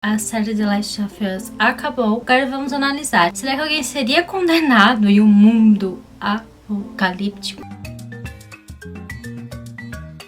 A série The Last of Us acabou. Agora vamos analisar. Será que alguém seria condenado em um mundo apocalíptico?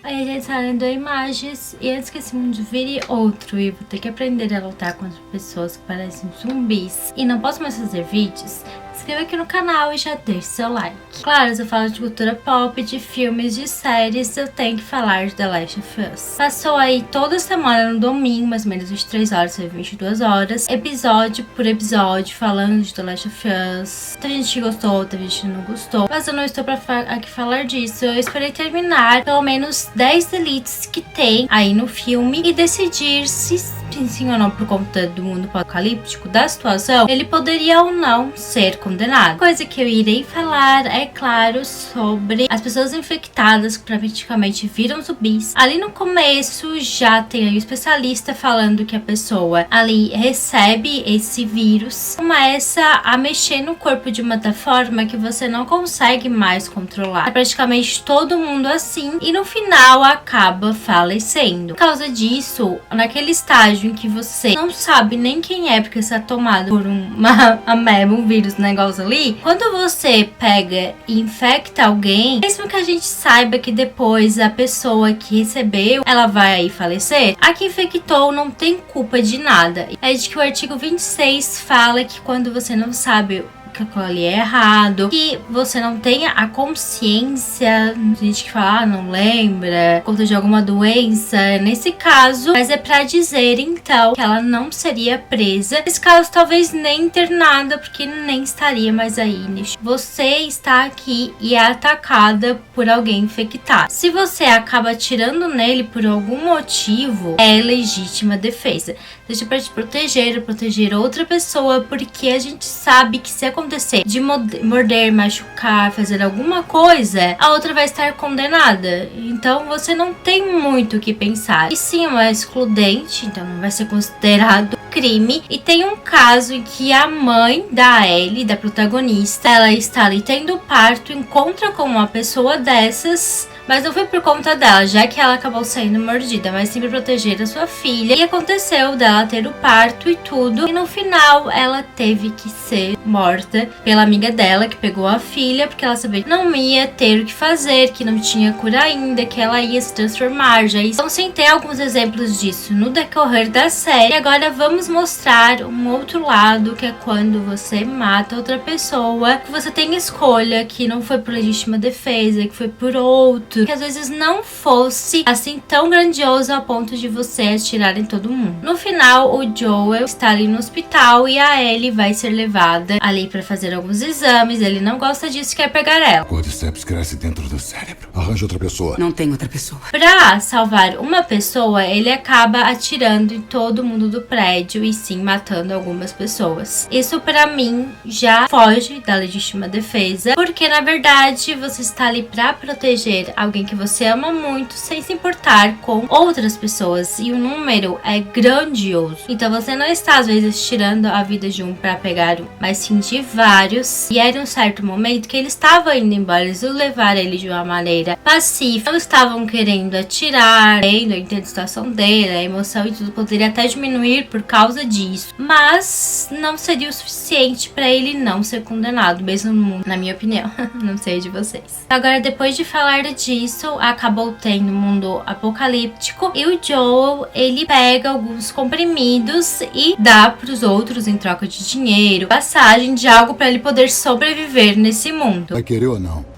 Aí a gente tá lendo imagens e antes que esse mundo vire outro e eu vou ter que aprender a lutar contra pessoas que parecem zumbis e não posso mais fazer vídeos, se inscreva aqui no canal e já deixe seu like. Claro, se eu falo de cultura pop, de filmes, de séries, eu tenho que falar de The Last of Us. Passou aí toda semana no domingo, mais ou menos 23 horas, 22 horas, episódio por episódio, falando de The Last of Us. Tem gente que gostou, outra gente não gostou, mas eu não estou pra aqui falar disso. Eu esperei terminar pelo menos 10 deletes que tem aí no filme e decidir se sim ou não, por conta do mundo apocalíptico, da situação, ele poderia ou não ser condenado. Coisa que eu irei falar, é claro, sobre as pessoas infectadas que praticamente viram zumbis. Ali no começo já tem aí o especialista falando que a pessoa ali recebe esse vírus, começa a mexer no corpo de uma tal forma que você não consegue mais controlar. É praticamente todo mundo assim e no final acaba falecendo. Por causa disso, naquele estágio em que você não sabe nem quem é, porque você é tomado por uma ameba, um vírus, um negócio ali. Quando você pega e infecta alguém, mesmo que a gente saiba que depois a pessoa que recebeu, ela vai aí falecer, a que infectou não tem culpa de nada. É de que o artigo 26 fala que quando você não sabe que aquilo ali é errado, que você não tenha a consciência, tem gente que fala, não lembra, conta de alguma doença, nesse caso, mas é pra dizer então que ela não seria presa, nesse caso talvez nem internada, porque nem estaria mais aí. Você está aqui e é atacada por alguém infectado. Se você acaba atirando nele por algum motivo, é legítima defesa. Seja pra te proteger outra pessoa, porque a gente sabe que se acontecer de morder, machucar, fazer alguma coisa, a outra vai estar condenada. Então você não tem muito o que pensar. E sim, é uma excludente, então não vai ser considerado crime. E tem um caso em que a mãe da Ellie, da protagonista, ela está ali tendo parto, encontra com uma pessoa dessas, mas não foi por conta dela, já que ela acabou sendo mordida, mas sim para proteger a sua filha. E aconteceu dela ter o parto e tudo. E no final ela teve que ser morta pela amiga dela, que pegou a filha, porque ela sabia que não ia ter o que fazer, que não tinha cura ainda, que ela ia se transformar. Já então, sem ter alguns exemplos disso no decorrer da série. E agora vamos mostrar um outro lado, que é quando você mata outra pessoa, que você tem escolha, que não foi por legítima defesa, que foi por outro, que às vezes não fosse assim tão grandioso a ponto de você atirar em todo mundo. No final, o Joel está ali no hospital e a Ellie vai ser levada ali para fazer alguns exames. Ele não gosta disso, quer pegar ela. O cordyceps cresce dentro do cérebro. Arranja outra pessoa. Não tem outra pessoa. Pra salvar uma pessoa, ele acaba atirando em todo mundo do prédio e sim matando algumas pessoas. Isso pra mim já foge da legítima defesa, porque na verdade você está ali pra proteger alguém que você ama muito, sem se importar com outras pessoas, e o número é grandioso. Então você não está às vezes tirando a vida de um para pegar um, mas sim de vários. E era um certo momento que ele estava indo embora, eles iam levar ele de uma maneira pacífica, não estavam querendo atirar. Eu entendo a situação dele, a emoção e tudo poderia até diminuir por causa disso, mas não seria o suficiente para ele não ser condenado, mesmo no mundo, na minha opinião. Não sei de vocês. Agora, depois de falar disso, acabou tendo um mundo apocalíptico e o Joel, ele pega alguns comprimidos e dá pros outros em troca de dinheiro, passagem de algo para ele poder sobreviver nesse mundo. Vai querer ou não?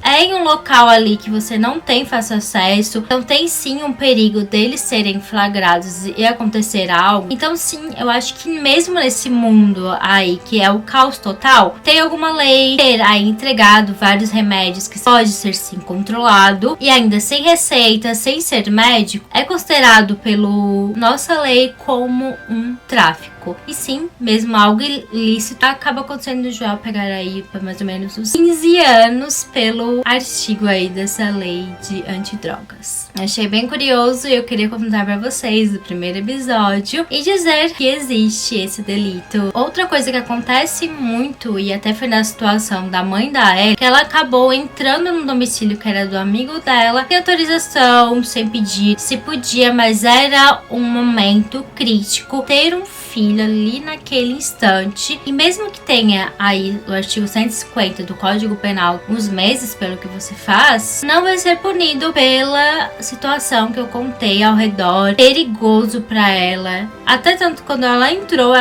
É em um local ali que você não tem fácil acesso, então tem sim um perigo deles serem flagrados e acontecer algo. Então sim, eu acho que mesmo nesse mundo aí, que é o caos total, tem alguma lei ter aí entregado vários remédios que pode ser sim controlado e ainda sem receita, sem ser médico, é considerado pelo nossa lei como um tráfico. caótico, e sim, mesmo algo ilícito, acaba acontecendo de Joel pegar aí por mais ou menos uns 15 anos pelo artigo aí dessa lei de antidrogas. Achei bem curioso e eu queria comentar pra vocês do primeiro episódio e dizer que existe esse delito. Outra coisa que acontece muito, e até foi na situação da mãe da Ellie, que ela acabou entrando no domicílio que era do amigo dela, sem autorização, sem pedir se podia, mas era um momento crítico ter um filho ali naquele instante, e mesmo que tenha aí o artigo 150 do Código Penal uns meses pelo que você faz, não vai ser punido pela situação que eu contei ao redor, perigoso pra ela. Até tanto quando ela entrou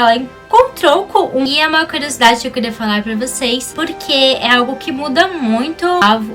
encontrou com um. E é uma curiosidade que eu queria falar pra vocês, porque é algo que muda muito.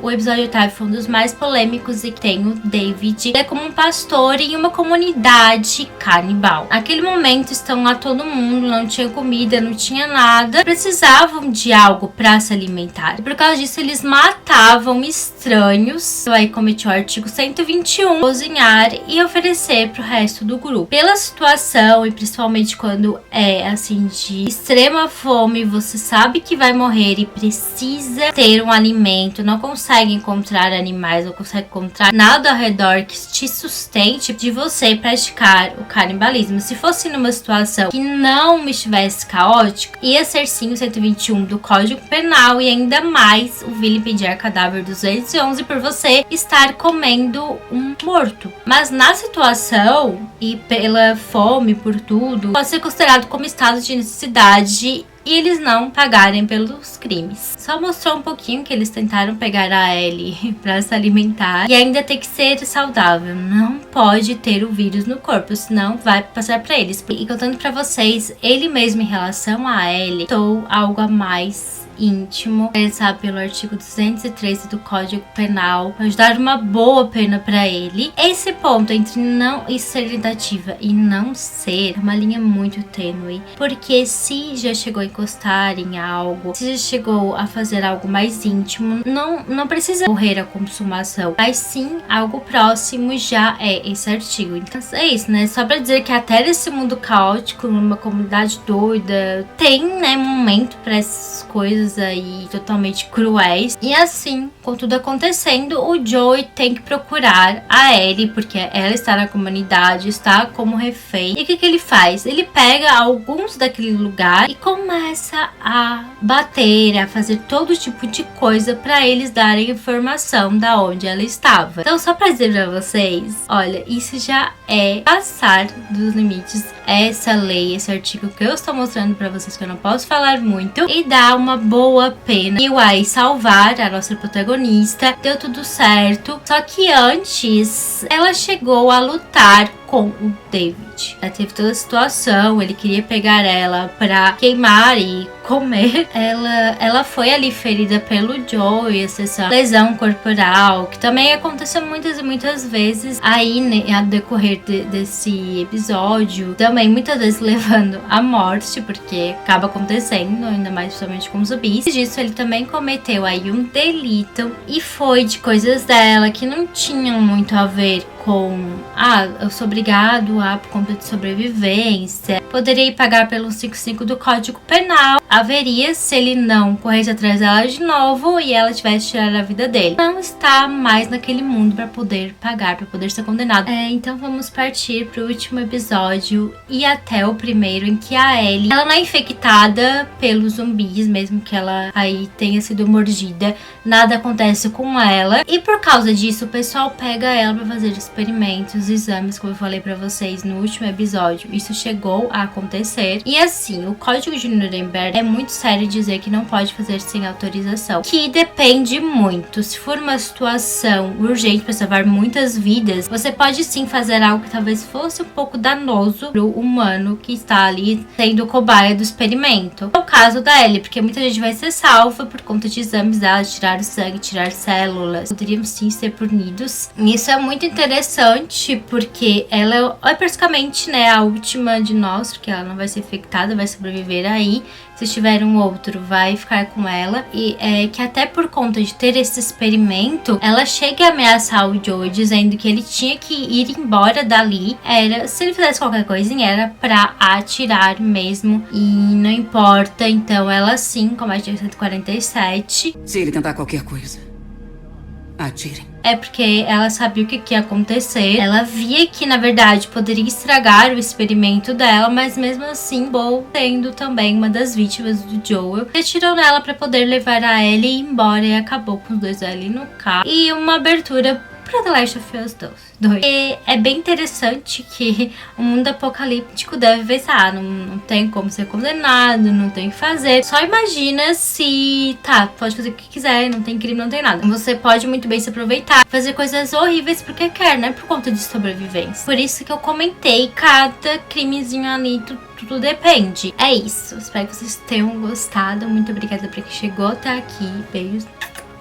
O episódio 8 foi um dos mais polêmicos e tem o David é como um pastor em uma comunidade canibal. Naquele momento estão lá todo mundo, não tinha comida, não tinha nada, precisavam de algo pra se alimentar. E por causa disso eles matavam estranhos. Aí cometiam o artigo 121, cozinhar e oferecer pro resto do grupo. Pela situação e principalmente quando é assim de extrema fome, você sabe que vai morrer e precisa ter um alimento, não consegue encontrar animais, não consegue encontrar nada ao redor que te sustente de você praticar o canibalismo. Se fosse numa situação que não estivesse caótica, ia ser sim o 121 do Código Penal e ainda mais o vilipendiar cadáver 211 por você estar comendo um morto. Mas na situação e pela fome, por tudo, pode ser considerado como estado de necessidade e eles não pagarem pelos crimes. Só mostrou um pouquinho que eles tentaram pegar a Ellie pra se alimentar e ainda tem que ser saudável. Não pode ter o vírus no corpo, senão vai passar pra eles. E contando pra vocês, ele mesmo em relação a Ellie, tentou algo a mais íntimo, sabe, pelo artigo 213 do Código Penal, pode dar uma boa pena pra ele. Esse ponto entre não ser tentativa e não ser é uma linha muito tênue, porque se já chegou a encostar em algo, se já chegou a fazer algo mais íntimo, não precisa morrer a consumação, mas sim algo próximo já é esse artigo. Então é isso, né? Só pra dizer que até nesse mundo caótico, numa comunidade doida, tem, né, momento pra essas coisas aí totalmente cruéis. E assim, com tudo acontecendo, o Joey tem que procurar a Ellie, porque ela está na comunidade, está como refém. E o que ele faz? Ele pega alguns daquele lugar e começa a bater, a fazer todo tipo de coisa para eles darem informação da onde ela estava. Então, só para dizer para vocês, olha, isso já é passar dos limites. Essa lei, esse artigo que eu estou mostrando para vocês, que eu não posso falar muito, e dá uma boa pena. E o aí salvar a nossa protagonista, deu tudo certo. Só que antes, ela chegou a lutar com o David. Ela teve toda a situação, ele queria pegar ela pra queimar e comer. Ela foi ali ferida pelo Joey, essa lesão corporal, que também aconteceu muitas e muitas vezes aí, né, ao decorrer desse episódio, também muitas vezes levando à morte, porque acaba acontecendo, ainda mais principalmente com zumbis. E disso ele também cometeu aí um delito e foi de coisas dela que não tinham muito a ver com eu sou obrigado a, por conta de sobrevivência, poderia pagar pelo 55 do Código Penal. Haveria se ele não corresse atrás dela de novo e ela tivesse tirado a vida dele. Não está mais naquele mundo para poder pagar, para poder ser condenado. Então vamos partir pro último episódio e até o primeiro, em que a Ellie, ela não é infectada pelos zumbis, mesmo que ela aí tenha sido mordida, nada acontece com ela. E por causa disso, o pessoal pega ela para fazer experimentos, exames, como eu falei pra vocês no último episódio. Isso chegou a acontecer. E assim, o Código de Nuremberg é muito sério dizer que não pode fazer sem autorização, que depende muito. Se for uma situação urgente para salvar muitas vidas, você pode sim fazer algo que talvez fosse um pouco danoso pro humano que está ali sendo cobaia do experimento. É o caso da Ellie, porque muita gente vai ser salva por conta de exames dela, tirar o sangue, tirar células. Poderiam sim ser punidos. E isso é muito interessante interessante porque ela é praticamente, né, a última de nós, porque ela não vai ser infectada, vai sobreviver aí. Se tiver um outro, vai ficar com ela. E é que até por conta de ter esse experimento, ela chega a ameaçar o Joe, dizendo que ele tinha que ir embora dali. Se ele fizesse qualquer coisinha, era pra atirar mesmo. E não importa, então ela sim comete 147. Se ele tentar qualquer coisa, atire. É porque ela sabia o que ia acontecer. Ela via que, na verdade, poderia estragar o experimento dela, mas mesmo assim, Bo, sendo também uma das vítimas do Joel, atirou nela pra poder levar a Ellie embora e acabou com os dois ali no carro. E uma abertura pra The Last of Us 2. E é bem interessante que o mundo apocalíptico deve pensar, não tem como ser condenado, não tem o que fazer. Só imagina se, pode fazer o que quiser, não tem crime, não tem nada. Você pode muito bem se aproveitar, fazer coisas horríveis porque quer, né? Por conta de sobrevivência. Por isso que eu comentei, cada crimezinho ali, tudo depende. É isso, espero que vocês tenham gostado. Muito obrigada pra quem chegou até aqui. Beijos.